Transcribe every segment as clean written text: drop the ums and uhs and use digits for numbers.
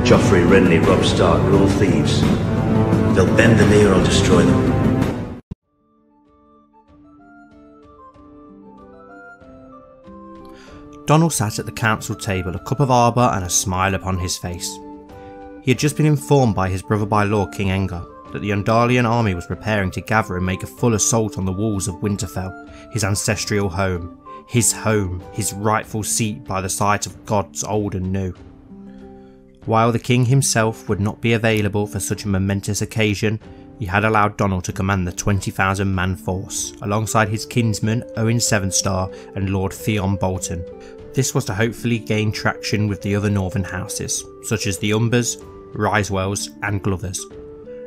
Joffrey, Renly, Robb Stark, they're all thieves. They'll bend the knee or I'll destroy them. Donald sat at the council table, a cup of arbour and a smile upon his face. He had just been informed by his brother-by-law King Enger that the Andalian army was preparing to gather and make a full assault on the walls of Winterfell, his ancestral home, his rightful seat by the side of gods old and new. While the king himself would not be available for such a momentous occasion, he had allowed Donald to command the 20,000 man force, alongside his kinsman Enger Sevenstar and Lord Theon Bolton. This was to hopefully gain traction with the other northern houses, such as the Umbers, Risewells and Glovers,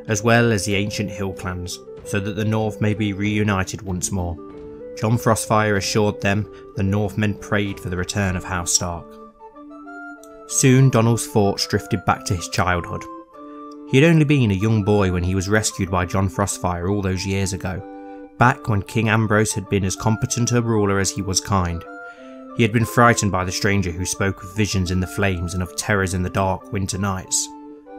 as well as the ancient hill clans, so that the North may be reunited once more. Jon Frostfire assured them the Northmen prayed for the return of House Stark. Soon Donald's thoughts drifted back to his childhood. He had only been a young boy when he was rescued by Jon Frostfire all those years ago, back when King Ambrose had been as competent a ruler as he was kind. He had been frightened by the stranger who spoke of visions in the flames and of terrors in the dark winter nights.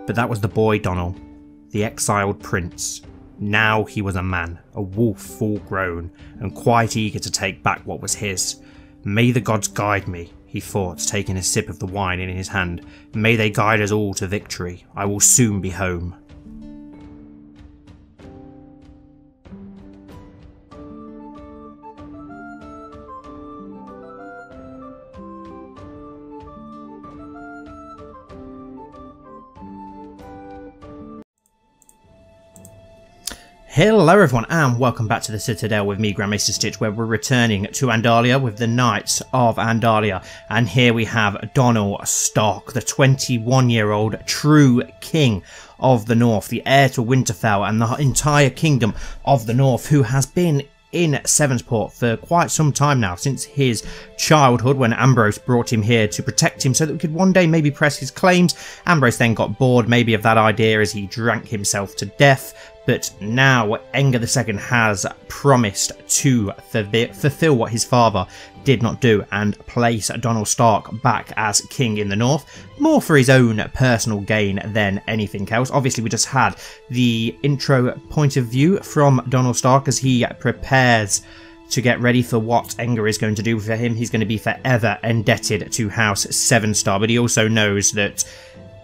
But that was the boy Donald, the exiled prince. Now he was a man, a wolf full grown, and quite eager to take back what was his. May the gods guide me, he thought, taking a sip of the wine in his hand. May they guide us all to victory. I will soon be home. Hello everyone and welcome back to the Citadel with me, Grand Maester Stitch, where we're returning to Andalia with the Knights of Andalia. And here we have Donald Stark, the 21-year-old true king of the North, the heir to Winterfell and the entire kingdom of the North, who has been in Sevensport for quite some time now, since his childhood when Ambrose brought him here to protect him so that we could one day maybe press his claims. Ambrose then got bored maybe of that idea as he drank himself to death. But now Enger II has promised to fulfill what his father did not do and place Donald Stark back as king in the North, more for his own personal gain than anything else. Obviously, we just had the intro point of view from Donald Stark as he prepares to get ready for what Enger is going to do for him. He's going to be forever indebted to House Sevenstar, but he also knows that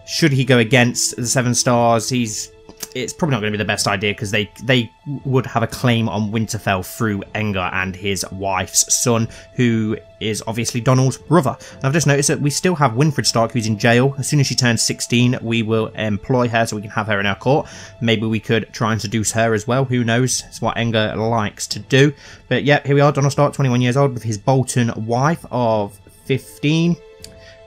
should he go against the Sevenstars, it's probably not going to be the best idea because they would have a claim on Winterfell through Enger and his wife's son, who is obviously Donald's brother. And I've just noticed that we still have Winfred Stark, who's in jail. As soon as she turns 16, we will employ her so we can have her in our court. Maybe we could try and seduce her as well. Who knows? It's what Enger likes to do. But yeah, here we are, Donald Stark, 21 years old, with his Bolton wife of 15.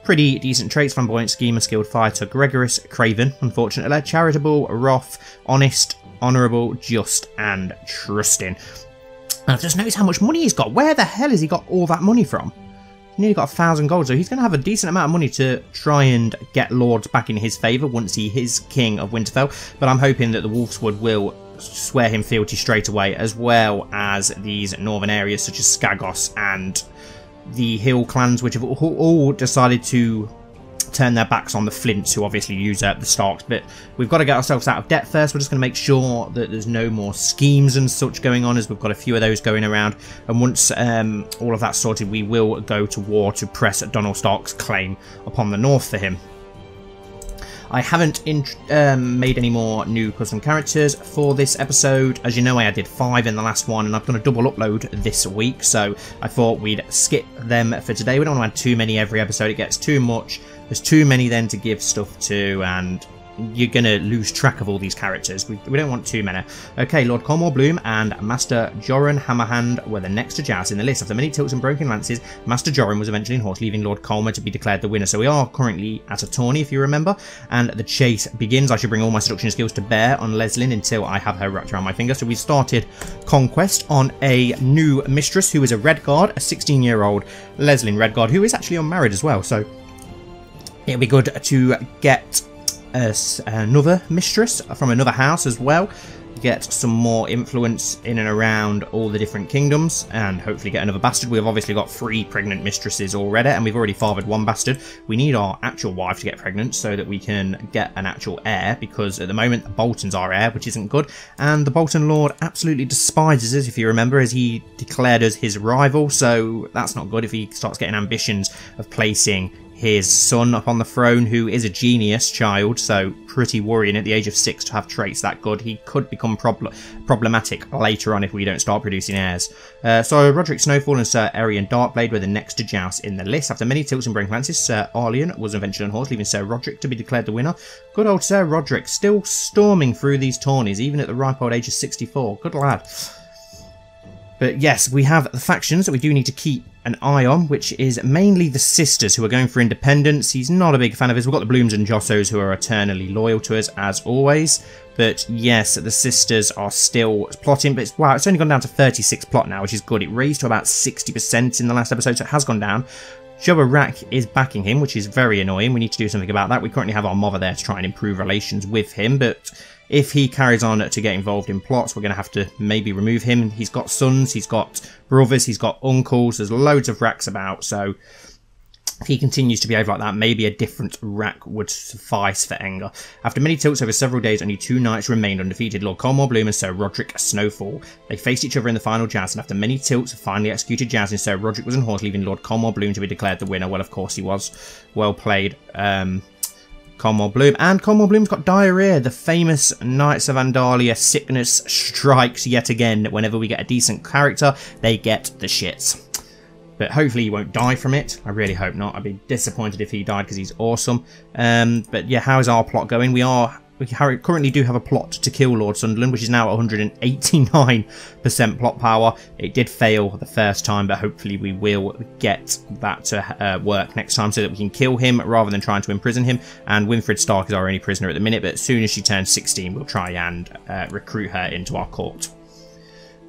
Pretty decent traits: flamboyant, schemer, skilled fighter, gregarious, craven, unfortunately, charitable, wrath, honest, honourable, just, and trusting. And I've just noticed how much money he's got. Where the hell has he got all that money from? He nearly got 1,000 gold, so he's going to have a decent amount of money to try and get lords back in his favour once he is king of Winterfell. But I'm hoping that the Wolfswood will swear him fealty straight away, as well as these northern areas such as Skagos and the hill clans, which have all decided to turn their backs on the Flints, who obviously usurp the Starks. But we've got to get ourselves out of debt first. We're just going to make sure that there's no more schemes and such going on, as we've got a few of those going around. And once all of that's sorted, we will go to war to press Donald Stark's claim upon the North for him. I haven't made any more new custom characters for this episode. As you know, I did 5 in the last one, and I've done a double upload this week, so I thought we'd skip them for today. We don't want to add too many every episode. It gets too much. There's too many then to give stuff to, and you're going to lose track of all these characters. We don't want too many. Okay, Lord Cornwall Bloom and Master Joran Hammerhand were the next to joust in the list. After many tilts and broken lances, Master Joran was eventually in horse, leaving Lord Colmer to be declared the winner. So we are currently at a tourney, if you remember, and the chase begins. I should bring all my seduction skills to bear on Leslyn until I have her wrapped around my finger. So we started conquest on a new mistress who is a Redguard, a 16-year-old Leslyn Redguard, who is actually unmarried as well. So it'll be good to get another mistress from another house as well. get some more influence in and around all the different kingdoms, and hopefully get another bastard. We've obviously got 3 pregnant mistresses already, and we've already fathered 1 bastard. We need our actual wife to get pregnant so that we can get an actual heir, because at the moment the Bolton's our heir, which isn't good, and the Bolton Lord absolutely despises us, if you remember, as he declared us his rival, so that's not good if he starts getting ambitions of placing his son up on the throne, who is a genius child, so pretty worrying at the age of 6 to have traits that good. He could become problematic later on if we don't start producing heirs. So Roderick Snowfall and Sir Arian Darkblade were the next to joust in the list. After many tilts and brainlances, Sir Arlian was eventually unhorsed, leaving Sir Roderick to be declared the winner. Good old Sir Roderick, still storming through these tourneys, even at the ripe old age of 64. Good lad. But yes, we have the factions that we do need to keep an eye on, which is mainly the sisters who are going for independence. He's not a big fan of his. We've got the Blooms and Jossos who are eternally loyal to us, as always. But yes, the sisters are still plotting. But wow, it's only gone down to 36 plot now, which is good. It raised to about 60% in the last episode, so it has gone down. Joa Rak is backing him, which is very annoying. We need to do something about that. We currently have our mother there to try and improve relations with him, but if he carries on to get involved in plots, we're going to have to maybe remove him. He's got sons, he's got brothers, he's got uncles. There's loads of Raks about, so if he continues to behave like that, maybe a different Rak would suffice for Enger. After many tilts over several days, only 2 knights remained undefeated, Lord Colmore Bloom and Sir Roderick Snowfall. They faced each other in the final joust, and after many tilts, finally executed jousting, Sir Roderick was unhorsed, leaving Lord Colmore Bloom to be declared the winner. Well, of course he was. Well played, Colmore Bloom. And Colmore Bloom's got diarrhea. The famous Knights of Andalia sickness strikes yet again. Whenever we get a decent character, they get the shits. But hopefully he won't die from it. I really hope not. I'd be disappointed if he died because he's awesome. But yeah, how is our plot going? We currently do have a plot to kill Lord Sunderland, which is now at 189% plot power. It did fail the first time, but hopefully we will get that to work next time so that we can kill him rather than trying to imprison him. And Winfred Stark is our only prisoner at the minute, but as soon as she turns 16, we'll try and recruit her into our court.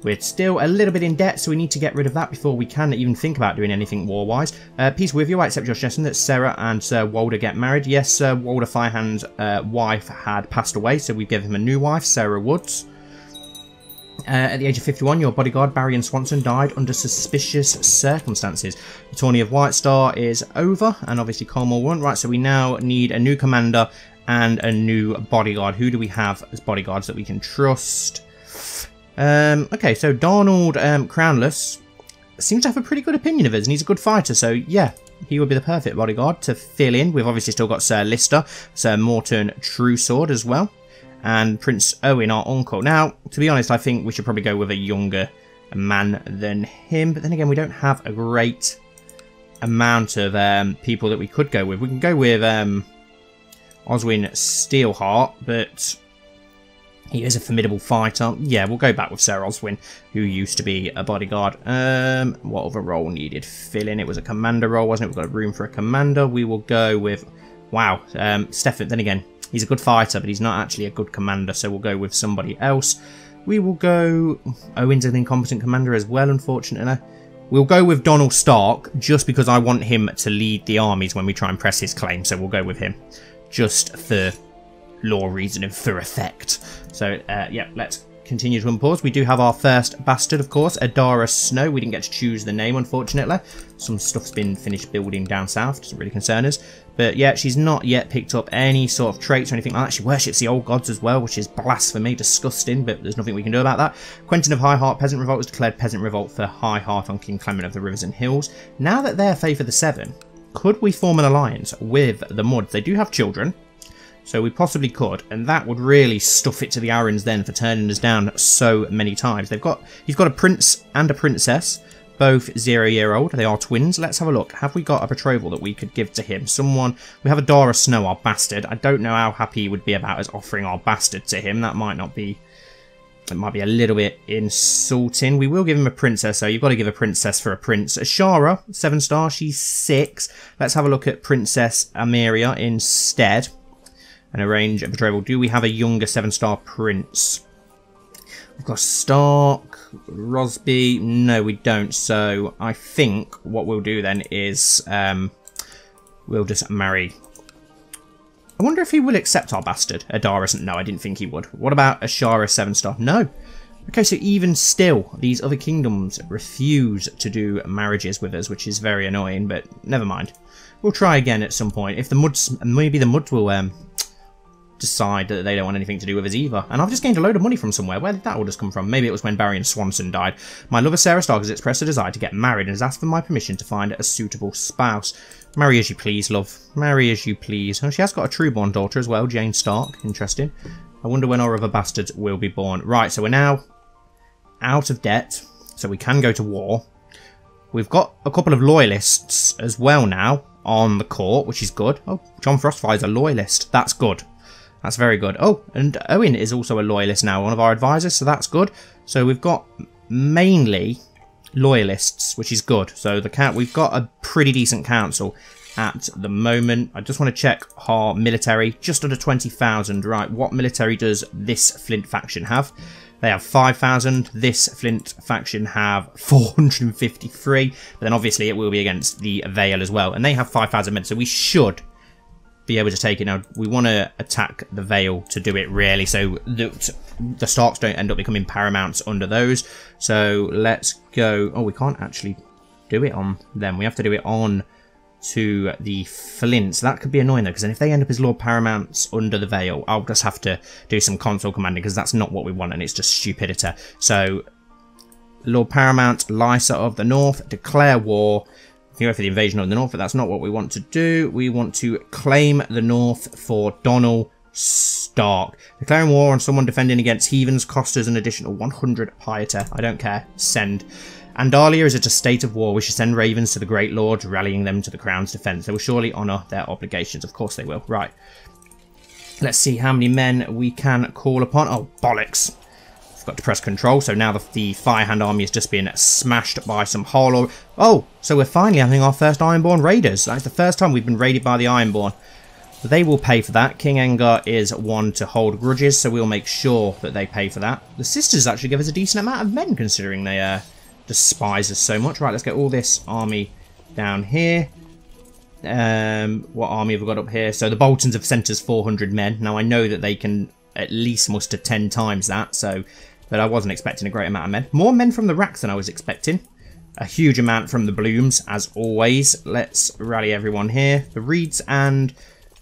We're still a little bit in debt, so we need to get rid of that before we can even think about doing anything war-wise. Peace with you. I accept your suggestion that Sarah and Sir Walder get married. Yes, Sir Walder Firehand's wife had passed away, so we give him a new wife, Sarah Woods. At the age of 51, your bodyguard, Barry Swanson, died under suspicious circumstances. The tourney of White Star is over, and obviously Colmore won. Right, so we now need a new commander and a new bodyguard. Who do we have as bodyguards that we can trust? Okay, so Donald Crownless seems to have a pretty good opinion of us, and he's a good fighter, so yeah, he would be the perfect bodyguard to fill in. We've obviously still got Sir Lister, Sir Morton Truesword as well, and Prince Owen, our uncle. Now, to be honest, I think we should probably go with a younger man than him, but then again, we don't have a great amount of people that we could go with. We can go with Oswin Steelheart, but he is a formidable fighter. Yeah, we'll go back with Sir Oswin, who used to be a bodyguard. What other role needed filling? It was a commander role, wasn't it? We've got room for a commander. We will go with, wow, Stefan. Then again, he's a good fighter, but he's not actually a good commander, so we'll go with somebody else. We will go, Owen's an incompetent commander as well, unfortunately. We'll go with Donald Stark, just because I want him to lead the armies when we try and press his claim, so we'll go with him, just for law reason and for effect. So yeah, let's continue to unpause. We do have our first bastard, of course, Adara Snow. We didn't get to choose the name, unfortunately. Some stuff's been finished building down south, doesn't really concern us. But yeah, she's not yet picked up any sort of traits or anything like that. She worships the old gods as well, which is blasphemy, disgusting, but there's nothing we can do about that. Quentin of Highheart Peasant Revolt was declared Peasant Revolt for Highheart on King Clement of the Rivers and Hills. Now that they're favour the 7, could we form an alliance with the Muds? They do have children, so we possibly could, and that would really stuff it to the Arryns then for turning us down so many times. He's got a prince and a princess, both 0-year-old. They are twins. Let's have a look. Have we got a betrothal that we could give to him? We have Adara Snow, our bastard. I don't know how happy he would be about us offering our bastard to him. That might not be... It might be a little bit insulting. We will give him a princess, so you've got to give a princess for a prince. Ashara, 7-star, she's 6. Let's have a look at Princess Amiria instead and arrange a betrothal. Do we have a younger 7-star prince? We've got Stark, Rosby. No, we don't. So I think what we'll do then is we'll just marry I wonder if he will accept our bastard. Adara, no, I didn't think he would. What about Enger Sevenstar? No. Okay, so even still, these other kingdoms refuse to do marriages with us, which is very annoying, but never mind. We'll try again at some point. If the Muds, maybe the Muds will decide that they don't want anything to do with us either. And I've just gained a load of money from somewhere. Where did that all just come from? Maybe it was when Barry and Swanson died. My lover Sarah Stark has expressed a desire to get married and has asked for my permission to find a suitable spouse. Marry as you please, love. Marry as you please. Oh, she has got a true-born daughter as well, Jane Stark. Interesting. I wonder when our other bastards will be born. Right, so we're now out of debt, so we can go to war. We've got a couple of loyalists as well now on the court, which is good. Oh, John Frostfire's a loyalist. That's good. That's very good. Oh, and Owen is also a loyalist now, one of our advisors, so that's good. So we've got mainly loyalists, which is good. So we've got a pretty decent council at the moment. I just want to check our military. Just under 20,000. Right, what military does this Flint faction have? They have 5,000. This Flint faction have 453. But then obviously it will be against the Vale as well. And they have 5,000 men, so we should be able to take it. Now, we want to attack the Vale to do it, really, so the Starks don't end up becoming paramounts under those. So let's go. Oh, we can't actually do it on them. We have to do it on to the Flint. So that could be annoying, though, because then if they end up as Lord Paramounts under the Vale, I'll just have to do some console commanding, because that's not what we want, and it's just stupidity. So, Lord Paramount, Lysa of the North, declare war. You go for the invasion of the North, but that's not what we want to do. We want to claim the North for Donald Stark. Declaring war on someone defending against heathens cost us an additional 100 piety. I don't care. Send. Andalia is at a state of war. We should send ravens to the great lords, rallying them to the crown's defence. They will surely honour their obligations. Of course they will. Right. Let's see how many men we can call upon. Oh, bollocks. Got to press control, so now the Firehand army has just been smashed by some Hollow. Oh, so we're finally having our first Ironborn raiders. That's the first time we've been raided by the Ironborn. They will pay for that. King Enger is one to hold grudges, so we'll make sure that they pay for that. The sisters actually give us a decent amount of men, considering they despise us so much. Right, let's get all this army down here. What army have we got up here? So the Boltons have sent us 400 men. Now I know that they can at least muster 10 times that, so... But I wasn't expecting a great amount of men. More men from the Racks than I was expecting. A huge amount from the Blooms, as always. Let's rally everyone here. The Reeds and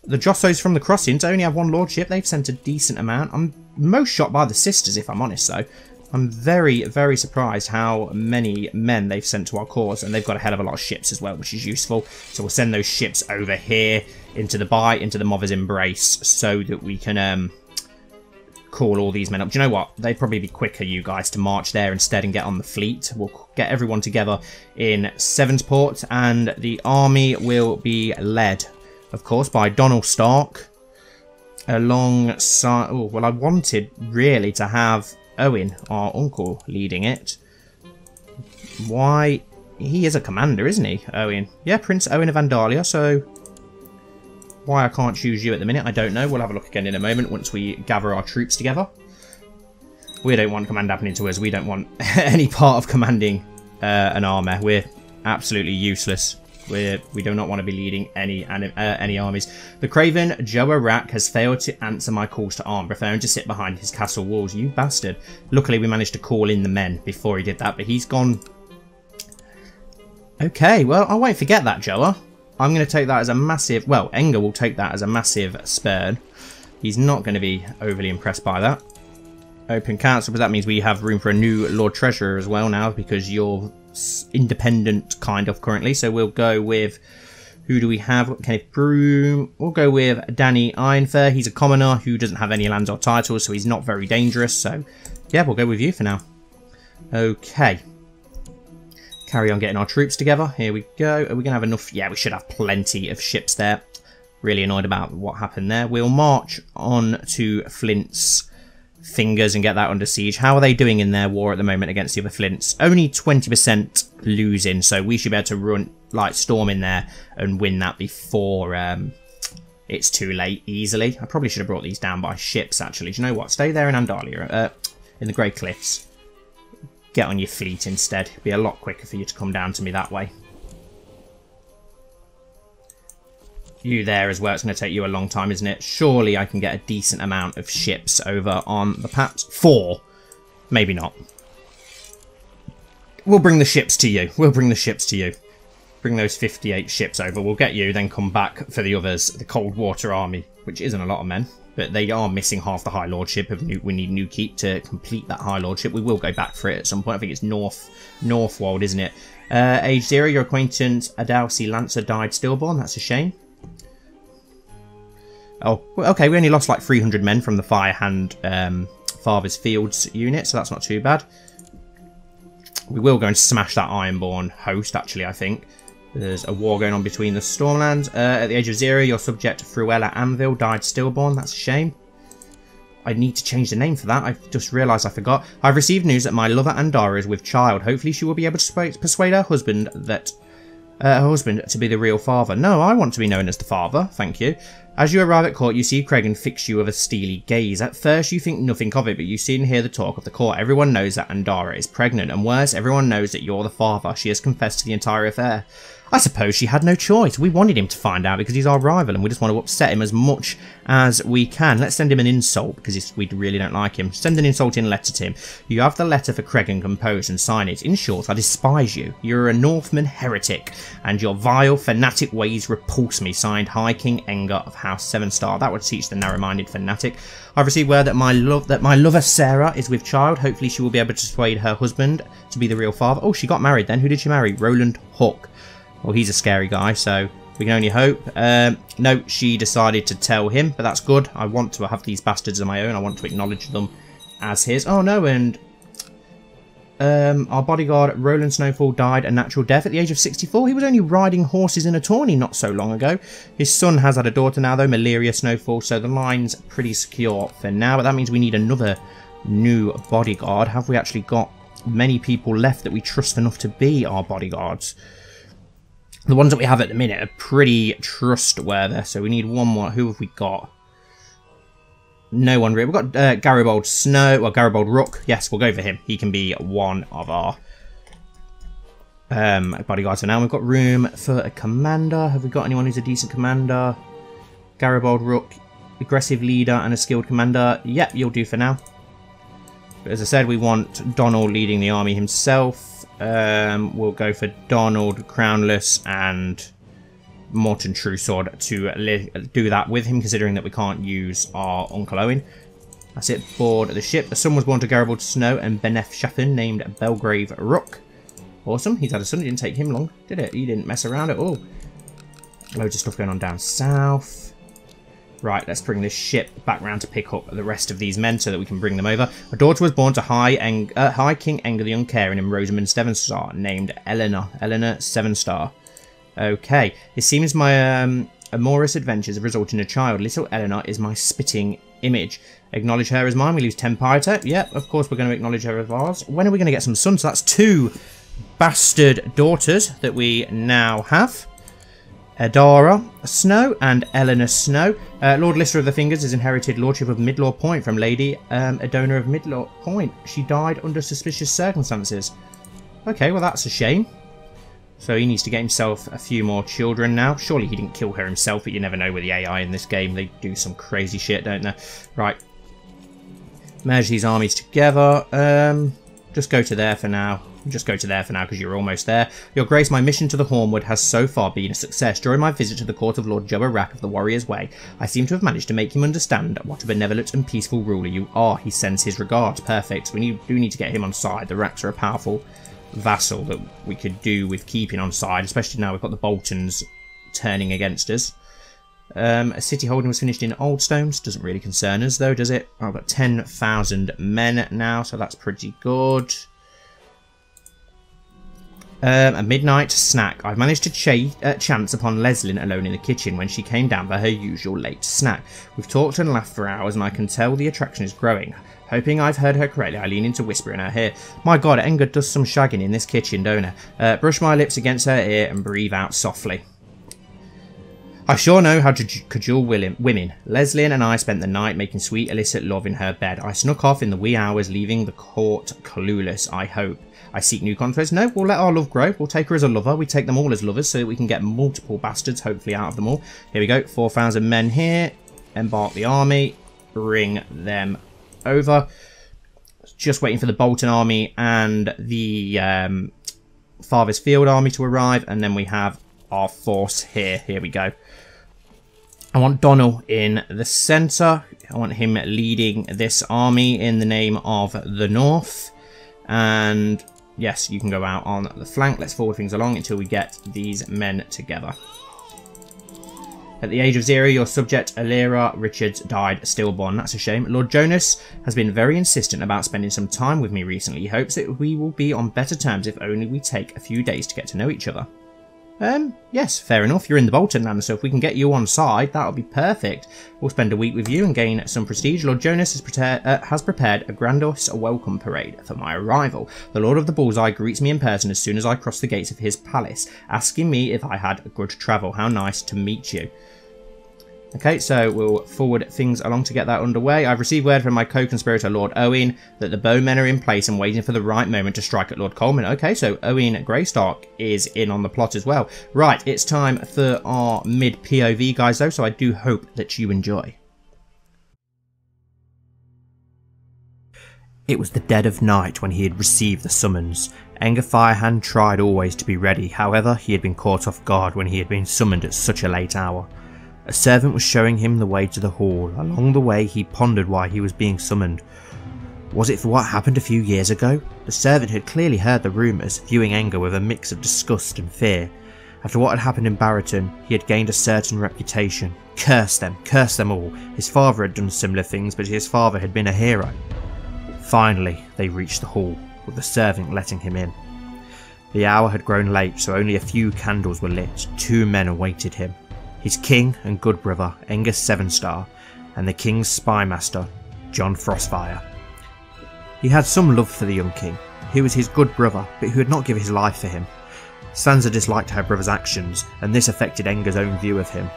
the Jossos from the Crossings only have one lordship. They've sent a decent amount. I'm most shocked by the sisters, if I'm honest, though. I'm very, very surprised how many men they've sent to our cause. And they've got a hell of a lot of ships as well, which is useful. So we'll send those ships over here into the Mother's Embrace, so that we can... call all these men up. Do you know what? They'd probably be quicker, you guys, to march there instead and get on the fleet. We'll get everyone together in Sevensport, and the army will be led, of course, by Donald Stark alongside... Oh, well, I wanted, really, to have Owen, our uncle, leading it. Why? He is a commander, isn't he, Owen? Yeah, Prince Owen of Andalia, so... Why I can't choose you at the minute, I don't know. We'll have a look again in a moment once we gather our troops together. We don't want command happening to us. We don't want any part of commanding an army. We're absolutely useless. We do not want to be leading any armies. The Craven Joa Rack has failed to answer my calls to arm, preferring to sit behind his castle walls. You bastard. Luckily, we managed to call in the men before he did that, but he's gone. Okay, well, I won't forget that, Joa. I'm going to take that as a massive... Well, Enger will take that as a massive spurn. He's not going to be overly impressed by that. Open council, but that means we have room for a new Lord Treasurer as well now, because you're independent, kind of, currently. So we'll go with... Who do we have? Kenneth Broom. We'll go with Danny Ironfair. He's a commoner who doesn't have any lands or titles, so he's not very dangerous. So, yeah, we'll go with you for now. Okay. Carry on getting our troops together. Here we go. Are we going to have enough? Yeah, we should have plenty of ships there. Really annoyed about what happened there. We'll march on to Flint's Fingers and get that under siege. How are they doing in their war at the moment against the other Flints? Only 20% losing, so we should be able to run, like, storm in there and win that before it's too late easily. I probably should have brought these down by ships, actually. Do you know what? Stay there in Andalia, in the Grey Cliffs. Get on your fleet instead. It'd be a lot quicker for you to come down to me that way. you there as well. It's going to take you a long time, isn't it? Surely I can get a decent amount of ships over on the patch. 4. Maybe not. We'll bring the ships to you. We'll bring the ships to you. Bring those 58 ships over. We'll get you, then come back for the others. The Cold Water Army, which isn't a lot of men. But they are missing half the High Lordship. We need New Keep to complete that High Lordship. We will go back for it at some point. I think it's Northwold, isn't it? Age 0, your acquaintance Adalci Lancer died stillborn. That's a shame. Oh, okay, we only lost like 300 men from the Firehand Father's Fields unit, so that's not too bad. We will go and smash that Ironborn host, actually, I think. There's a war going on between the Stormlands. At the age of 0, your subject Fruella Anvil died stillborn. That's a shame. I need to change the name for that. I've just realised I forgot. I've received news that my lover Andara is with child. Hopefully she will be able to persuade her husband that... her husband to be the real father. No, I want to be known as the father. Thank you. As you arrive at court, you see Cregan fix you with a steely gaze. At first, you think nothing of it, but you soon hear the talk of the court. Everyone knows that Andara is pregnant, and worse, everyone knows that you're the father. She has confessed to the entire affair. I suppose she had no choice. We wanted him to find out because he's our rival, and we just want to upset him as much as we can. Let's send him an insult because we really don't like him. Send an insulting letter to him. You have the letter for Cregan composed and sign it. In short, I despise you. You're a Northman heretic, and your vile, fanatic ways repulse me. Signed, High King Enger of House Sevenstar. That would teach the narrow-minded fanatic. I've received word that my lover Sarah is with child. Hopefully she will be able to persuade her husband to be the real father. Oh, she got married then. Who did she marry? Roland Hook. Well, he's a scary guy, so we can only hope. No, she decided to tell him, but that's good. I want to have these bastards of my own. I want to acknowledge them as his. Oh, no, and our bodyguard, Roland Snowfall, died a natural death at the age of 64. He was only riding horses in a tourney not so long ago. His son has had a daughter now, though, Maleria Snowfall, so the line's pretty secure for now, but that means we need another new bodyguard. Have we actually got many people left that we trust enough to be our bodyguards? The ones that we have at the minute are pretty trustworthy, so we need one more. Who have we got? No one really. We've got Garibaldi Snow, or Garibaldi Rook. Yes, we'll go for him. He can be one of our bodyguards for now. We've got room for a commander. Have we got anyone who's a decent commander? Garibaldi Rook, aggressive leader and a skilled commander. Yep, you'll do for now. But as I said, we want Donald leading the army himself. We'll go for Donald Crownless and Morton Truesword to do that with him, considering that we can't use our Uncle Owen. That's it. Board the ship. The son was born to Garibaldi Snow and Benef Shaffin, named Belgrave Rook. Awesome. He's had a son. It didn't take him long, did it? He didn't mess around at all. Loads of stuff going on down south. Right, let's bring this ship back round to pick up the rest of these men so that we can bring them over. A daughter was born to High King Enger the Uncaring and Rosamund Sevenstar, named Eleanor Sevenstar. Okay, it seems my amorous adventures have resulted in a child. Little Eleanor is my spitting image. Acknowledge her as mine. We lose 10 piety. Yep, of course we're going to acknowledge her as ours. When are we going to get some sons? So that's 2 bastard daughters that we now have. Adara Snow and Eleanor Snow. Lord Lister of the Fingers has inherited Lordship of Midlaw Point from Lady Adona of Midlaw Point. She died under suspicious circumstances. Okay, well that's a shame. So he needs to get himself a few more children now. Surely he didn't kill her himself, but you never know with the AI in this game. They do some crazy shit, don't they? Right. Merge these armies together. Just go to there for now. Just go to there for now because you're almost there. Your Grace, my mission to the Hornwood has so far been a success. During my visit to the court of Lord Jubba Rack of the Warrior's Way, I seem to have managed to make him understand what a benevolent and peaceful ruler you are. He sends his regards. Perfect. We do need to get him on side. The Racks are a powerful vassal that we could do with keeping on side, especially now we've got the Boltons turning against us. A city holding was finished in Oldstones. Doesn't really concern us though, does it? I've got 10,000 men now, so that's pretty good. A midnight snack. I've managed to chance upon Leslin alone in the kitchen when she came down for her usual late snack. We've talked and laughed for hours and I can tell the attraction is growing. Hoping I've heard her correctly, I lean in to whisper in her ear. My God, Enger does some shagging in this kitchen, don't I? Brush my lips against her ear and breathe out softly. I sure know how to cajole women. Leslyn and I spent the night making sweet illicit love in her bed. I snuck off in the wee hours, leaving the court clueless, I hope. I seek new conquests. No, we'll let our love grow. We'll take her as a lover. We take them all as lovers so that we can get multiple bastards, hopefully, out of them all. Here we go. 4,000 men here. Embark the army. Bring them over. Just waiting for the Bolton army and the Farthest Field army to arrive. And then we have our force here. Here we go. I want Donald in the centre. I want him leading this army in the name of the North. And yes, you can go out on the flank. Let's forward things along until we get these men together. At the age of 0, your subject, Alira Richards, died stillborn. That's a shame. Lord Jonas has been very insistent about spending some time with me recently. He hopes that we will be on better terms if only we take a few days to get to know each other. Yes, fair enough. You're in the Bolton land, so if we can get you on side, that'll be perfect. We'll spend a week with you and gain some prestige. Lord Jonas has prepared a grandiose welcome parade for my arrival. The Lord of the Bullseye greets me in person as soon as I cross the gates of his palace, asking me if I had a good travel. How nice to meet you. Okay, so we'll forward things along to get that underway. I've received word from my co-conspirator, Lord Owen, that the bowmen are in place and waiting for the right moment to strike at Lord Coleman. Okay, so Owen Greystark is in on the plot as well. Right, it's time for our mid-POV, guys, though, so I do hope that you enjoy. It was the dead of night when he had received the summons. Enger Firehand tried always to be ready, however, he had been caught off guard when he had been summoned at such a late hour. A servant was showing him the way to the hall. Along the way he pondered why he was being summoned. Was it for what happened a few years ago? The servant had clearly heard the rumours, viewing Enger with a mix of disgust and fear. After what had happened in Barraton, he had gained a certain reputation. Curse them all. His father had done similar things, but his father had been a hero. Finally, they reached the hall, with the servant letting him in. The hour had grown late, so only a few candles were lit. 2 men awaited him. His king and good brother, Enger Sevenstar, and the king's spy master, John Frostfire. He had some love for the young king. He was his good brother, but who would not give his life for him. Sansa disliked her brother's actions, and this affected Enger's own view of him.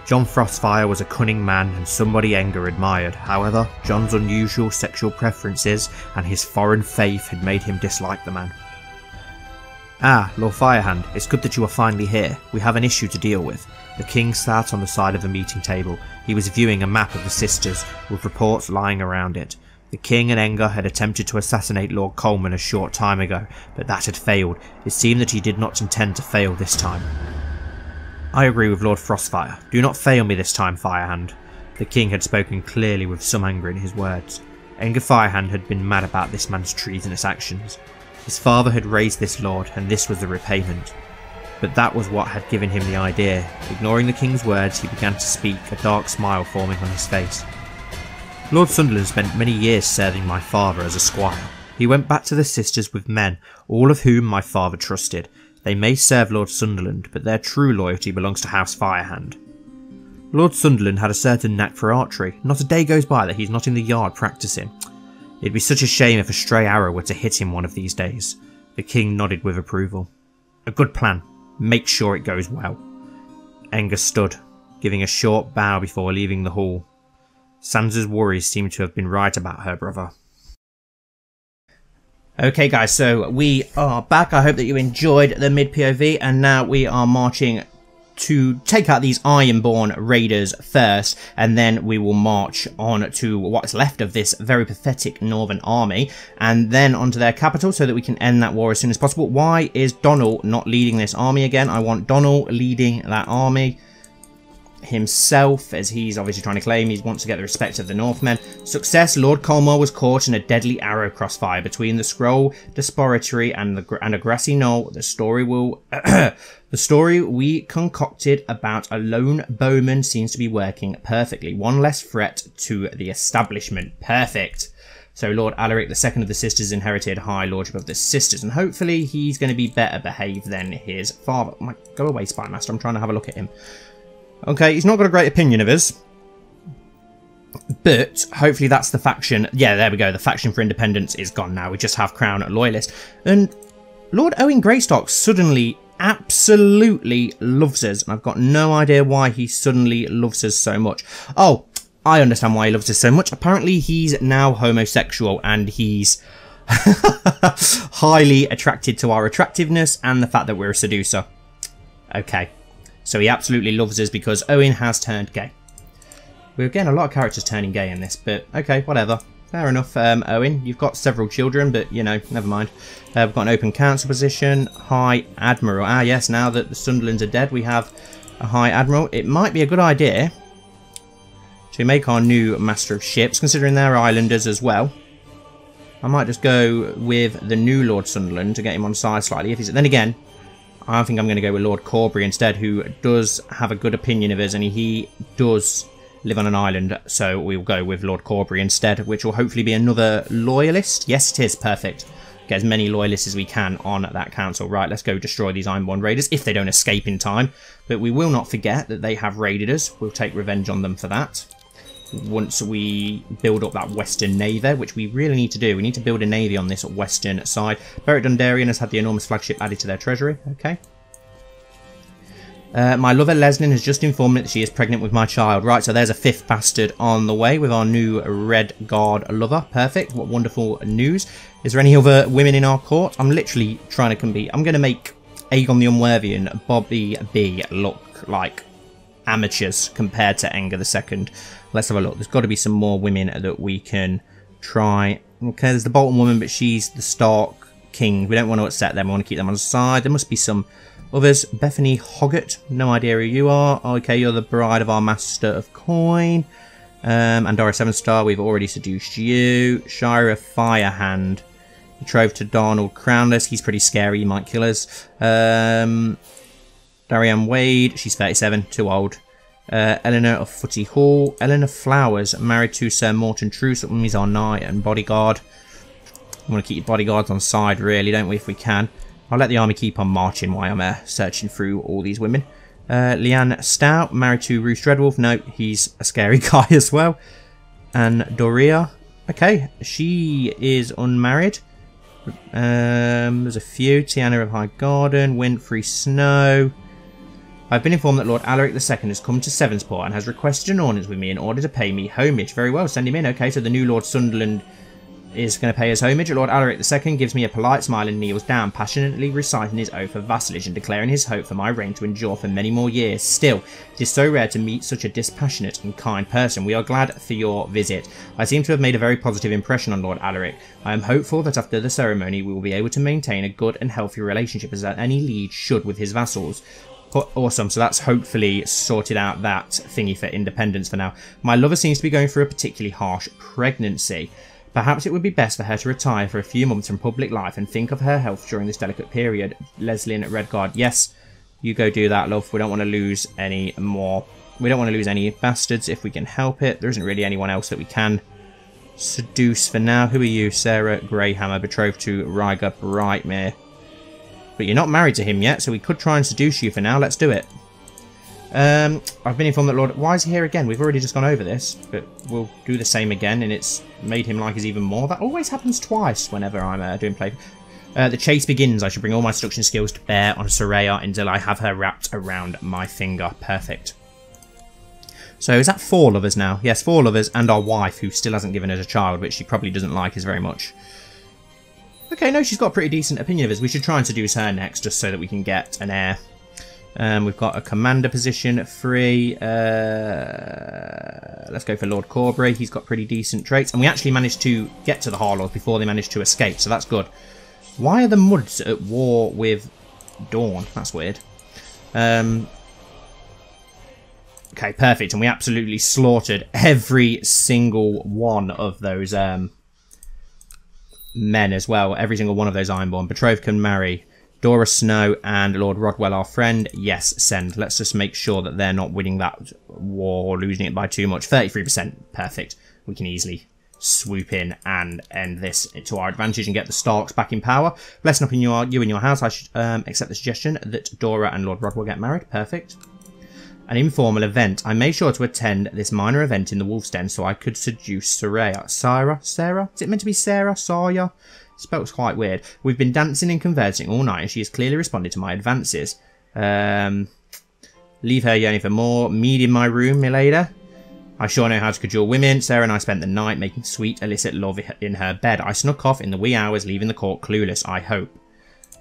John Frostfire was a cunning man and somebody Enger admired. However, John's unusual sexual preferences and his foreign faith had made him dislike the man. Ah, Lord Firehand, it's good that you are finally here. We have an issue to deal with. The king sat on the side of the meeting table. He was viewing a map of the sisters, with reports lying around it. The king and Enger had attempted to assassinate Lord Coleman a short time ago, but that had failed. It seemed that he did not intend to fail this time. I agree with Lord Frostfire. Do not fail me this time, Firehand. The king had spoken clearly with some anger in his words. Enger Firehand had been mad about this man's treasonous actions. His father had raised this lord, and this was the repayment. But that was what had given him the idea. Ignoring the king's words, he began to speak, a dark smile forming on his face. Lord Sunderland spent many years serving my father as a squire. He went back to the sisters with men, all of whom my father trusted. They may serve Lord Sunderland, but their true loyalty belongs to House Firehand. Lord Sunderland had a certain knack for archery. Not a day goes by that he's not in the yard practicing. It'd be such a shame if a stray arrow were to hit him one of these days. The king nodded with approval. A good plan. Make sure it goes well. Enger stood, giving a short bow before leaving the hall. Sansa's worries seemed to have been right about her brother. Okay guys, so we are back. I hope that you enjoyed the mid-POV, and now we are marching to take out these Ironborn raiders first, and then we will march on to what's left of this very pathetic northern army, and then onto their capital so that we can end that war as soon as possible. Why is Donald not leading this army again? I want Donald leading that army himself, as he's obviously trying to claim he wants to get the respect of the Northmen. Success. Lord Colmore was caught in a deadly arrow crossfire between the Scroll Depository and a grassy knoll. The story the story we concocted about a lone bowman seems to be working perfectly. One less threat to the establishment. Perfect. So Lord Alaric II of the Sisters inherited high lordship of the Sisters, and hopefully he's going to be better behaved than his father. Go away, Spy Master. I'm trying to have a look at him. Okay, he's not got a great opinion of us. But hopefully that's the faction. Yeah, there we go. The faction for independence is gone now. We just have Crown Loyalist. And Lord Owen Greystark suddenly absolutely loves us. And I've got no idea why he suddenly loves us so much. Oh, I understand why he loves us so much. Apparently he's now homosexual and he's highly attracted to our attractiveness and the fact that we're a seducer. Okay. So he absolutely loves us because Owen has turned gay. We're getting a lot of characters turning gay in this, but okay, whatever. Fair enough, Owen. You've got several children, but, you know, never mind. We've got an open council position. High Admiral. Ah, yes, now that the Sunderlands are dead, we have a High Admiral. It might be a good idea to make our new Master of Ships, considering they're islanders as well. I might just go with the new Lord Sunderland to get him on side slightly. If he's, then again, I think I'm going to go with Lord Corbury instead, who does have a good opinion of us, and he does live on an island, so we'll go with Lord Corbury instead, which will hopefully be another loyalist. Yes, it is. Perfect. Get as many loyalists as we can on that council. Right, let's go destroy these Ironborn raiders, if they don't escape in time. But we will not forget that they have raided us. We'll take revenge on them for that. Once we build up that western navy, which we really need to do. We need to build a navy on this western side. Beric Dondarrion has had the enormous flagship added to their treasury. Okay. My lover Leslin has just informed me that she is pregnant with my child. Right, so there's a 5th bastard on the way with our new Red Guard lover. Perfect. What wonderful news. Is there any other women in our court? I'm literally trying to compete. I'm going to make Aegon the Unworthy and Bobby B look like amateurs compared to Enger II. Let's have a look. There's got to be some more women that we can try. Okay, there's the Bolton woman, but she's the Stark King. We don't want to upset them. We want to keep them on the side. There must be some others. Bethany Hoggett, no idea who you are. Okay, you're the bride of our Master of Coin. Enger Sevenstar, we've already seduced you. Shira Firehand, betrothed to Donald Crownless. He's pretty scary, he might kill us. Darianne Wade, she's 37, too old. Eleanor of Footy Hall. Eleanor Flowers, married to Sir Morton Truce. He's our knight and bodyguard. We want to keep your bodyguards on side, really, don't we, if we can. I'll let the army keep on marching while I'm searching through all these women. Leanne Stout, married to Roose Dreadwolf. No, he's a scary guy as well. And Doria. Okay, she is unmarried. There's a few. Tiana of High Garden. Winfrey Snow. I've been informed that Lord Alaric II has come to Sevensport and has requested an audience with me in order to pay me homage. Very well, send him in. Okay, so the new Lord Sunderland is going to pay us homage. Lord Alaric II gives me a polite smile and kneels down, passionately reciting his oath of vassalage and declaring his hope for my reign to endure for many more years. Still, it is so rare to meet such a dispassionate and kind person. We are glad for your visit. I seem to have made a very positive impression on Lord Alaric. I am hopeful that after the ceremony we will be able to maintain a good and healthy relationship as any liege should with his vassals. Awesome, so that's hopefully sorted out that thingy for independence for now. My lover seems to be going through a particularly harsh pregnancy. Perhaps it would be best for her to retire for a few months from public life and think of her health during this delicate period. Leslin Redguard, yes, you go do that, love. We don't want to lose any more. We don't want to lose any bastards if we can help it. There isn't really anyone else that we can seduce for now. Who are you? Sarah Greyhammer, betrothed to Ryger Brightmere. But you're not married to him yet, so we could try and seduce you for now. Let's do it. I've been informed that Lord... Why is he here again? We've already just gone over this, but we'll do the same again, and it's made him like us even more. That always happens twice whenever I'm doing play. The chase begins. I should bring all my seduction skills to bear on Soraya until I have her wrapped around my finger. Perfect. So is that 4 lovers now? Yes, 4 lovers and our wife, who still hasn't given us a child, which she probably doesn't like us very much. Okay, no, she's got a pretty decent opinion of us. We should try and seduce her next, just so that we can get an heir. We've got a commander position free. Let's go for Lord Corbury. He's got pretty decent traits. And we actually managed to get to the Harlords before they managed to escape, so that's good. Why are the Muds at war with Dawn? That's weird. Okay, perfect. And we absolutely slaughtered every single one of those men as well. Every single one of those Ironborn. Betrothed can marry. Dora Snow and Lord Rodwell, our friend. Yes, send. Let's just make sure that they're not winning that war or losing it by too much. 33%. Perfect. We can easily swoop in and end this to our advantage and get the Starks back in power. Blessing up in you and your house. I should accept the suggestion that Dora and Lord Rodwell get married. Perfect. An informal event. I made sure to attend this minor event in the Wolf's Den so I could seduce Sarah. Sarah? Is it meant to be Sarah? Sawyer? Spell's quite weird. We've been dancing and conversing all night, and she has clearly responded to my advances. Leave her yearning for more. Mead in my room, milady. I sure know how to cajole women. Sarah and I spent the night making sweet, illicit love in her bed. I snuck off in the wee hours, leaving the court clueless, I hope.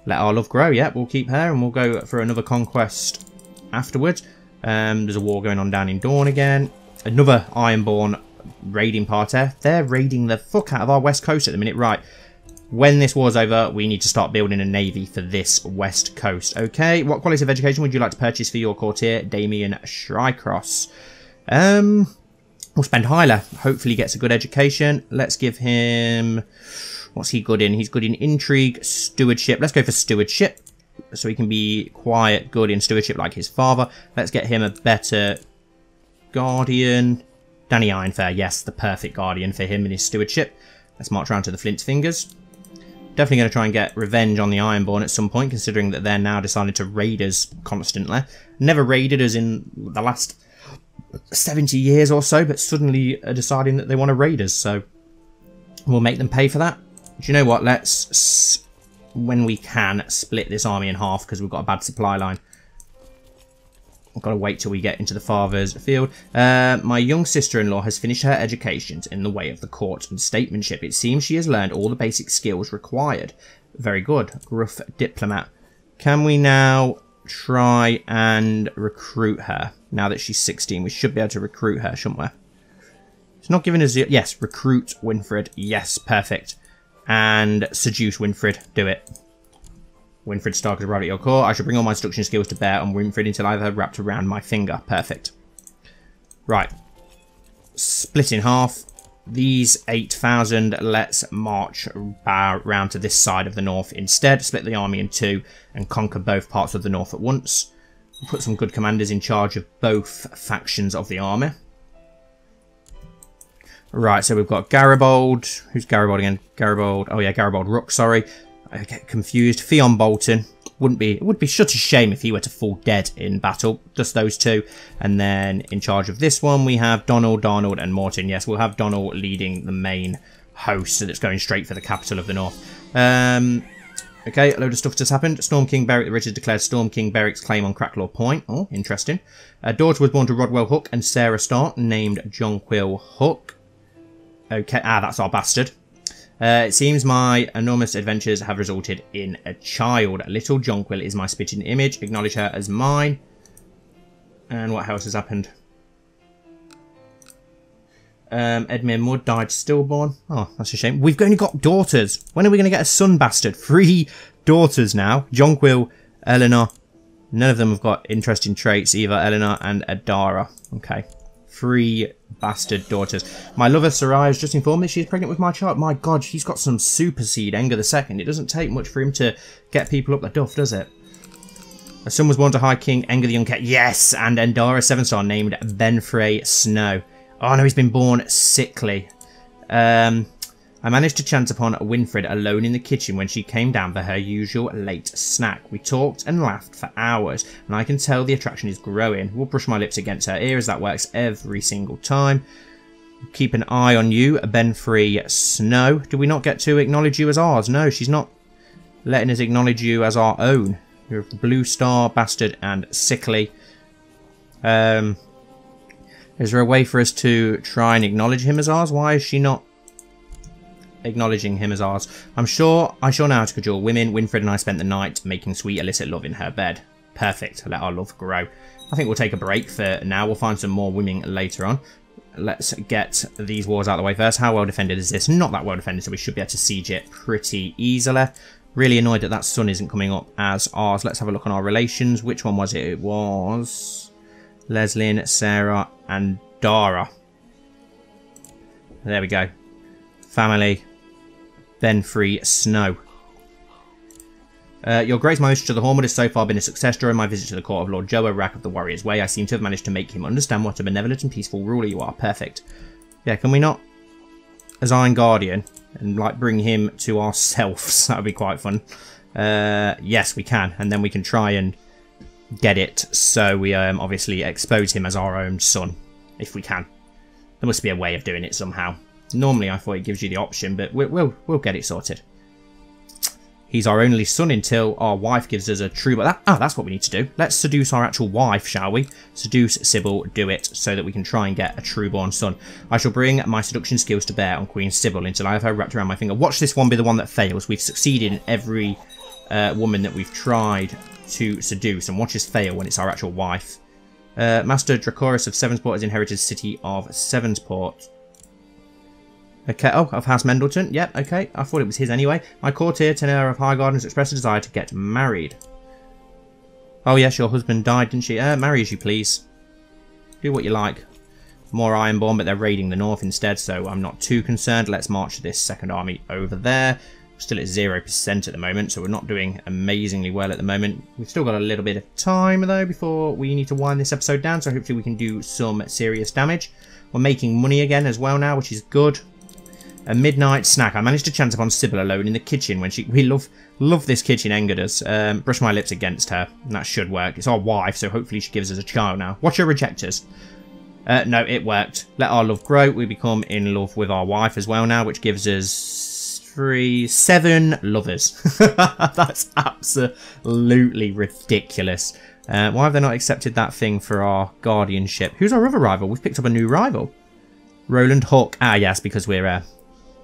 Let our love grow. Yep, we'll keep her, and we'll go for another conquest afterwards. There's a war going on down in Dawn again. Another Ironborn raiding party. They're raiding the fuck out of our west coast at the minute. Right. When this war's over, we need to start building a navy for this west coast. Okay, what quality of education would you like to purchase for your courtier, Damien Shrycross? We'll spend Hyla. Hopefully he gets a good education. Let's give him... What's he good in? He's good in intrigue, stewardship. Let's go for stewardship. So he can be quite good in stewardship like his father. Let's get him a better guardian. Danny Ironfair. Yes, the perfect guardian for him in his stewardship. Let's march around to the Flint Fingers. Definitely going to try and get revenge on the Ironborn at some point, considering that they're now deciding to raid us constantly. Never raided us in the last 70 years or so, but suddenly are deciding that they want to raid us, so we'll make them pay for that. Do you know what? Let's, when we can, split this army in half because we've got a bad supply line. I've got to wait till we get into the father's field. My young sister-in-law has finished her education in the way of the court and statesmanship. It seems she has learned all the basic skills required. Very good. Gruff diplomat. Can we now try and recruit her? Now that she's 16, we should be able to recruit her, shouldn't we? It's not giving us... Yes, recruit Winfred. Yes, perfect. And seduce Winfred. Do it. Winfred Stark is arrived at your court. I shall bring all my seduction skills to bear on Winfred until I have her wrapped around my finger. Perfect. Right. Split in half. These 8,000, let's march round to this side of the north instead. Split the army in two and conquer both parts of the north at once. Put some good commanders in charge of both factions of the army. Right, so we've got Garibold. Who's Garibold again? Garibold. Oh yeah, Garibold Rook, sorry. I get confused. Theon Bolton. It would be such a shame if he were to fall dead in battle. Just those two. And then in charge of this one, we have Donald, Darnold, and Morton. Yes, we'll have Donald leading the main host that's going straight for the capital of the north. Okay, a load of stuff just happened. Storm King Beric the Rich has declared Storm King Beric's claim on Cracklaw Point. Oh, interesting. A daughter was born to Rodwell Hook and Sarah Stark, named Jonquil Hook. Okay, that's our bastard. It seems my enormous adventures have resulted in a child. Little Jonquil is my spitting image. Acknowledge her as mine. And what else has happened? Edmure Mudd died stillborn. Oh, that's a shame. We've only got daughters. When are we going to get a son bastard? 3 daughters now. Jonquil, Eleanor. None of them have got interesting traits either. Eleanor and Adara. Okay. 3 bastard daughters. My lover Sarai has just informed me she's pregnant with my child. My god, she's got some super seed, Enger II. It doesn't take much for him to get people up the duff, does it? A son was born to High King Enger the Young Cat. Yes, and Endara Sevenstar named Benfrey Snow. Oh no, he's been born sickly. I managed to chance upon Winfred alone in the kitchen when she came down for her usual late snack. We talked and laughed for hours, and I can tell the attraction is growing. We'll brush my lips against her ear as that works every single time. Keep an eye on you, Benfrey Snow. Do we not get to acknowledge you as ours? No, she's not letting us acknowledge you as our own. You're a blue star, bastard, and sickly. Is there a way for us to try and acknowledge him as ours? Why is she not acknowledging him as ours? I sure know how to cajole women. Winfred and I spent the night making sweet illicit love in her bed. Perfect. Let our love grow. I think we'll take a break for now. We'll find some more women later on. Let's get these wars out of the way first. How well defended is this? Not that well defended, so we should be able to siege it pretty easily. Really annoyed that that sun isn't coming up as ours. Let's have a look on our relations. Which one was it? It was Leslyn, Sarah, and Dara. There we go. Family. Benfrey Snow. Your Grace, my message to the Hornwood has so far been a success. During my visit to the court of Lord Joa, Rack of the Warrior's Way, I seem to have managed to make him understand what a benevolent and peaceful ruler you are. Perfect. Yeah, can we not assign Guardian and like bring him to ourselves? That would be quite fun. Yes, we can, and then we can try and get it so we obviously expose him as our own son, if we can. There must be a way of doing it somehow. Normally I thought it gives you the option, but we'll get it sorted. He's our only son until our wife gives us a true... that's what we need to do. Let's seduce our actual wife, shall we? Seduce Sybil, do it, so that we can try and get a true-born son. I shall bring my seduction skills to bear on Queen Sybil until I have her wrapped around my finger. Watch this one be the one that fails. We've succeeded in every woman that we've tried to seduce, and watch us fail when it's our actual wife. Master Dracoris of Sevensport has inherited the city of Sevensport. Okay, oh, of House Mendleton. Yep, okay. I thought it was his anyway. My courtier, Tenor of Highgarden, has expressed a desire to get married. Oh, yes, your husband died, didn't she? Marry as you please. Do what you like. More Ironborn, but they're raiding the north instead, so I'm not too concerned. Let's march this second army over there. We're still at 0% at the moment, so we're not doing amazingly well at the moment. We've still got a little bit of time, though, before we need to wind this episode down, so hopefully we can do some serious damage. We're making money again as well now, which is good. A midnight snack. I managed to chance upon Sybil alone in the kitchen when we love this kitchen, Enger does. Brush my lips against her. And that should work. It's our wife, so hopefully she gives us a child now. Watch her rejectors. No, it worked. Let our love grow. We become in love with our wife as well now, which gives us 7 lovers. That's absolutely ridiculous. Why have they not accepted that thing for our guardianship? Who's our other rival? We've picked up a new rival. Roland Hook. Ah, yes, because we're...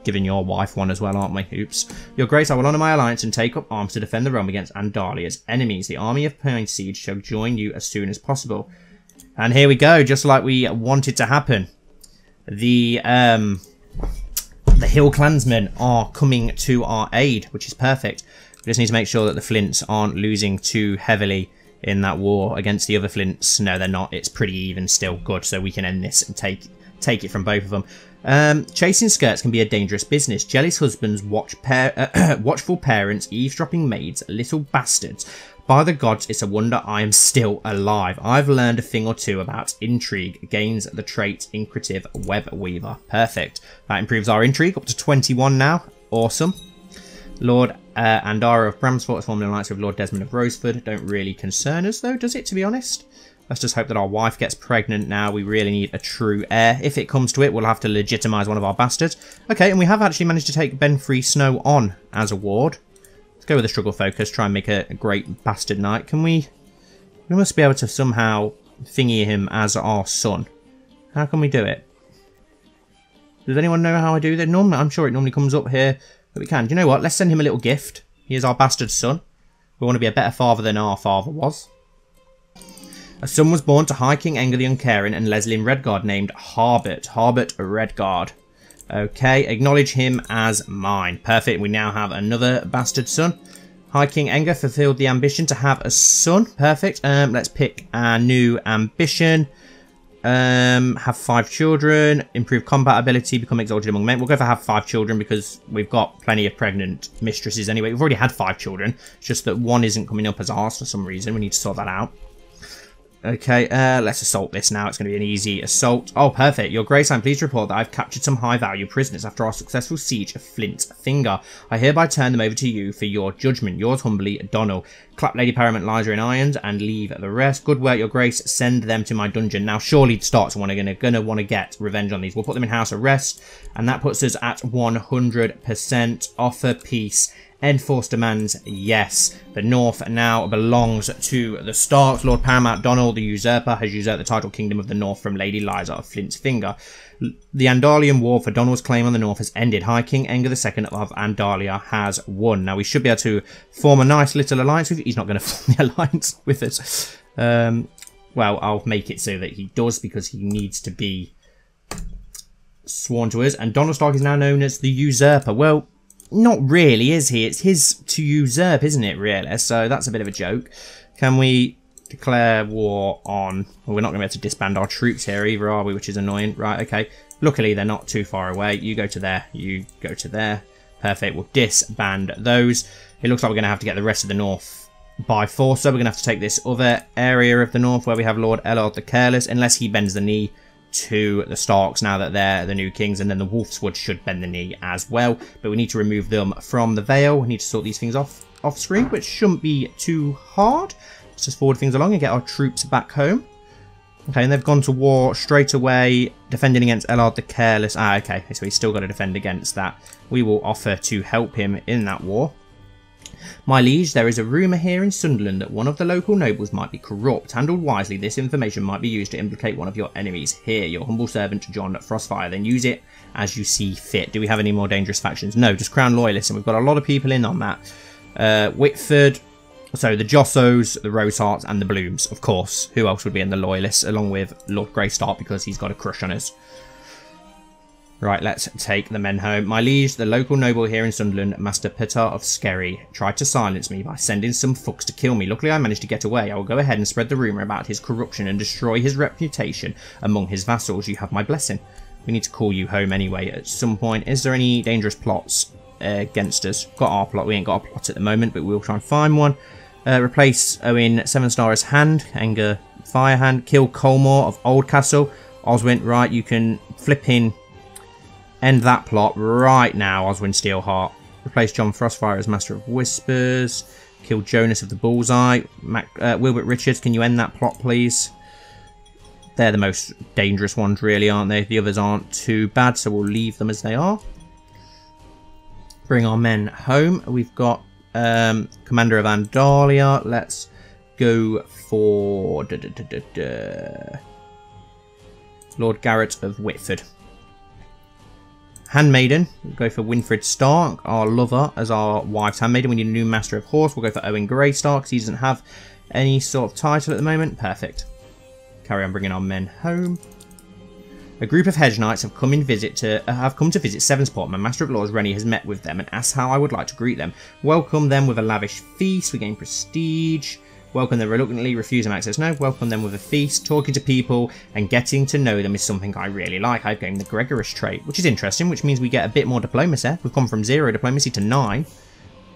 giving your wife one as well, aren't we? Oops. Your Grace, I will honour my alliance and take up arms to defend the realm against Andalia's enemies. The army of Pine Siege shall join you as soon as possible. And here we go, just like we wanted to happen. The Hill Clansmen are coming to our aid, which is perfect. We just need to make sure that the Flints aren't losing too heavily in that war against the other Flints. No, they're not. It's pretty even still. Good, so we can end this and take it from both of them. Chasing skirts can be a dangerous business. Jealous husbands, watchful parents, eavesdropping maids, little bastards. By the gods, it's a wonder I am still alive. I've learned a thing or two about intrigue. Gains the trait Inquisitive Web Weaver. Perfect. That improves our intrigue up to 21 now. Awesome. Lord Andara of Bramsfort has formed an alliance with Lord Desmond of Roseford. Don't really concern us though, does it, to be honest? Let's just hope that our wife gets pregnant now. We really need a true heir. If it comes to it, we'll have to legitimise one of our bastards. Okay, and we have actually managed to take Benfrey Snow on as a ward. Let's go with a struggle focus, try and make a great bastard knight. Can we... We must be able to somehow thingy him as our son. How can we do it? Does anyone know how I do that? Normally, I'm sure it normally comes up here, but we can. Do you know what? Let's send him a little gift. He is our bastard son. We want to be a better father than our father was. A son was born to High King Enger the Uncaring and Leslyn Redguard named Harbert Redguard. Okay, acknowledge him as mine. Perfect, we now have another bastard son. High King Enger fulfilled the ambition to have a son. Perfect, let's pick our new ambition. Have 5 children, improve combat ability, become exalted among men. We'll go for have 5 children because we've got plenty of pregnant mistresses anyway. We've already had 5 children, it's just that one isn't coming up as ours for some reason. We need to sort that out. Okay, let's assault this now. It's going to be an easy assault. Oh, perfect. Your Grace, I'm pleased to report that I've captured some high-value prisoners after our successful siege of Flint Finger. I hereby turn them over to you for your judgment. Yours humbly, Donald. Clap Lady Paramount Liza in irons and leave the rest. Good work, Your Grace. Send them to my dungeon. Now, surely the Starks are gonna want to get revenge on these. We'll put them in house arrest, and that puts us at 100%. Offer peace. Enforced demands, yes. The North now belongs to the Starks. Lord Paramount Donald, the usurper, has usurped the title Kingdom of the North from Lady Liza of Flint's Finger. The Andalian War for Donald's claim on the North has ended. High King Enger II of Andalia has won. Now we should be able to form a nice little alliance with... He's not going to form the alliance with us. Well, I'll make it so that he does because he needs to be sworn to us. And Donald Stark is now known as the usurper. Well... Not really, is he? It's his to usurp, isn't it, really? So that's a bit of a joke. Can we declare war on... Well, we're not going to be able to disband our troops here either, are we? Which is annoying. Right, okay. Luckily, they're not too far away. You go to there. You go to there. Perfect. We'll disband those. It looks like we're going to have to get the rest of the North by force. So we're going to have to take this other area of the North where we have Lord Ellard the Careless, unless he bends the knee to the Starks now that they're the new kings, and then the Wolfswood should bend the knee as well, but we need to remove them from the Vale. We need to sort these things off screen, which shouldn't be too hard. Let's just forward things along and get our troops back home. Okay, and they've gone to war straight away, defending against Ellard the Careless. Ah, okay, so he's still got to defend against that. We will offer to help him in that war. My liege, there is a rumour here in Sunderland that one of the local nobles might be corrupt. Handled wisely, this information might be used to implicate one of your enemies. Here, your humble servant, John Frostfire. Then use it as you see fit. Do we have any more dangerous factions? No, just Crown Loyalists, and we've got a lot of people in on that. Whitford, so the Jossos, the Rosehearts, and the Blooms, of course. Who else would be in the Loyalists, along with Lord Greystark, because he's got a crush on us. Right, let's take the men home. My liege, the local noble here in Sunderland, Master Petar of Skerry, tried to silence me by sending some fucks to kill me. Luckily, I managed to get away. I will go ahead and spread the rumour about his corruption and destroy his reputation among his vassals. You have my blessing. We need to call you home anyway at some point. Is there any dangerous plots against us? Got our plot. We ain't got a plot at the moment, but we'll try and find one. Replace Owen Sevenstar as Hand, Enger Firehand. Kill Colmore of Oldcastle. Oswin, right, you can flip in. End that plot right now, Oswin Steelheart. Replace John Frostfire as Master of Whispers. Kill Jonas of the Bullseye. Wilbert Richards, can you end that plot, please? They're the most dangerous ones, really, aren't they? The others aren't too bad, so we'll leave them as they are. Bring our men home. We've got Commander of Andalia. Let's go for Lord Garrett of Whitford. Handmaiden, we'll go for Winfred Stark, our lover, as our wife's handmaiden. We need a new Master of Horse. We'll go for Owen Greystark, because he doesn't have any sort of title at the moment. Perfect. Carry on bringing our men home. A group of hedge knights have come to visit Sevensport. My Master of Laws Rennie has met with them and asked how I would like to greet them. Welcome them with a lavish feast. We gain prestige. Welcome them reluctantly, refuse them access. No, welcome them with a feast. Talking to people and getting to know them is something I really like. I've gained the Gregorish trait, which is interesting, which means we get a bit more diplomacy. We've gone from 0 diplomacy to 9.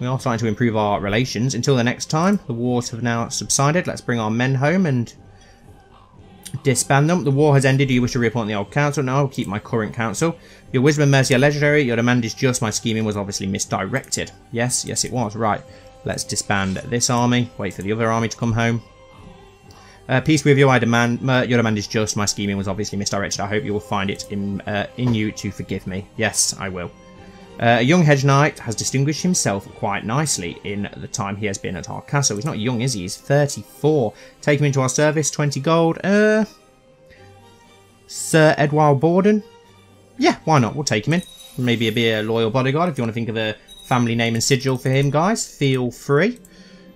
We are starting to improve our relations. Until the next time, the wars have now subsided. Let's bring our men home and disband them. The war has ended. Do you wish to reappoint the old council? No, I'll keep my current council. Your wisdom and mercy are legendary. Your demand is just. My scheming was obviously misdirected. Yes, yes it was. Right. Let's disband this army. Wait for the other army to come home. Peace with you, I demand. Your demand is just. My scheming was obviously misdirected. I hope you will find it in you to forgive me. Yes, I will. A young hedge knight has distinguished himself quite nicely in the time he has been at our castle. He's not young, is he? He's 34. Take him into our service. 20 gold. Sir Edward Borden? Yeah, why not? We'll take him in. Maybe be a loyal bodyguard if you want to think of a family name and sigil for him, guys. Feel free.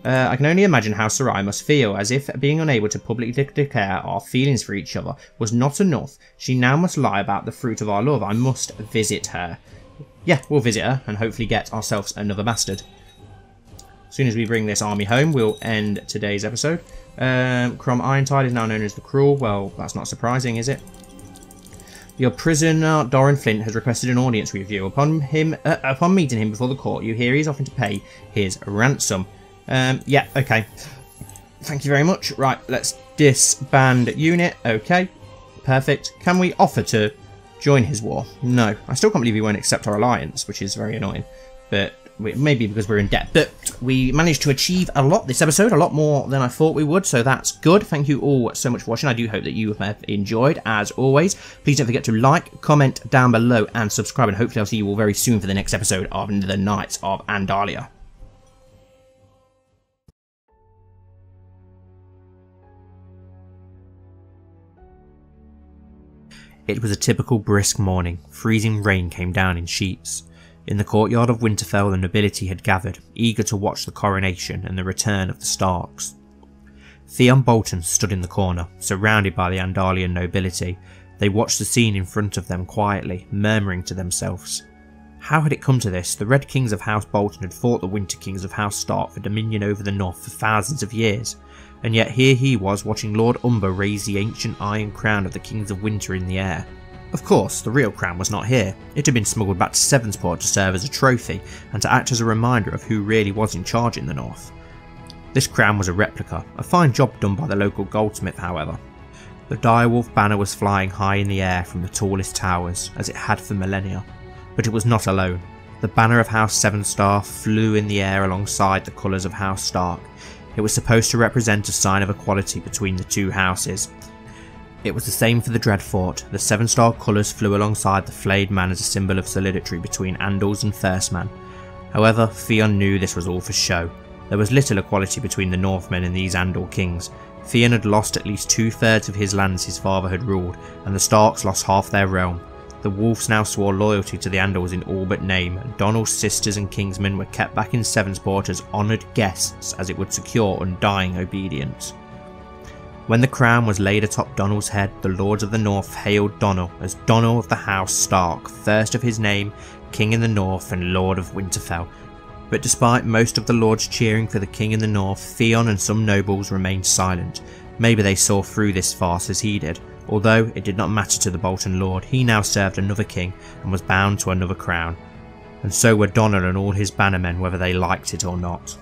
I can only imagine how Sarai must feel, as if being unable to publicly declare our feelings for each other was not enough. She now must lie about the fruit of our love. I must visit her. Yeah, we'll visit her and hopefully get ourselves another bastard. As soon as we bring this army home, we'll end today's episode. Crom Ironside is now known as the Cruel. Well, that's not surprising, is it? Your prisoner, Doran Flint, has requested an audience with you. Upon meeting him before the court, you hear he's offering to pay his ransom. Yeah, okay. Thank you very much. Right, let's disband unit. Okay, perfect. Can we offer to join his war? No. I still can't believe he won't accept our alliance, which is very annoying. But maybe because we're in debt. But we managed to achieve a lot this episode, a lot more than I thought we would, so that's good. Thank you all so much for watching. I do hope that you have enjoyed, as always. Please don't forget to like, comment down below, and subscribe, and hopefully I'll see you all very soon for the next episode of the Knights of Andalia. It was a typical brisk morning. Freezing rain came down in sheets. In the courtyard of Winterfell, the nobility had gathered, eager to watch the coronation and the return of the Starks. Theon Bolton stood in the corner, surrounded by the Andalian nobility. They watched the scene in front of them quietly, murmuring to themselves. How had it come to this? The Red Kings of House Bolton had fought the Winter Kings of House Stark for dominion over the North for thousands of years, and yet here he was watching Lord Umber raise the ancient iron crown of the Kings of Winter in the air. Of course, the real crown was not here. It had been smuggled back to Sevensport to serve as a trophy and to act as a reminder of who really was in charge in the north. This crown was a replica, a fine job done by the local goldsmith however. The direwolf banner was flying high in the air from the tallest towers, as it had for millennia. But it was not alone. The banner of House Sevenstar flew in the air alongside the colours of House Stark. It was supposed to represent a sign of equality between the two houses. It was the same for the Dreadfort. The Sevenstar colours flew alongside the flayed man as a symbol of solidarity between Andals and Firstman. However, Theon knew this was all for show. There was little equality between the Northmen and these Andor kings. Theon had lost at least 2/3 of his lands his father had ruled, and the Starks lost half their realm. The Wolves now swore loyalty to the Andals in all but name, and Donald's sisters and kingsmen were kept back in Sevensport as honoured guests, as it would secure undying obedience. When the crown was laid atop Donald's head, the Lords of the North hailed Donald as Donald of the House Stark, first of his name, King in the North and Lord of Winterfell. But despite most of the lords cheering for the King in the North, Theon and some nobles remained silent. Maybe they saw through this farce as he did. Although it did not matter to the Bolton Lord, he now served another king and was bound to another crown. And so were Donald and all his bannermen, whether they liked it or not.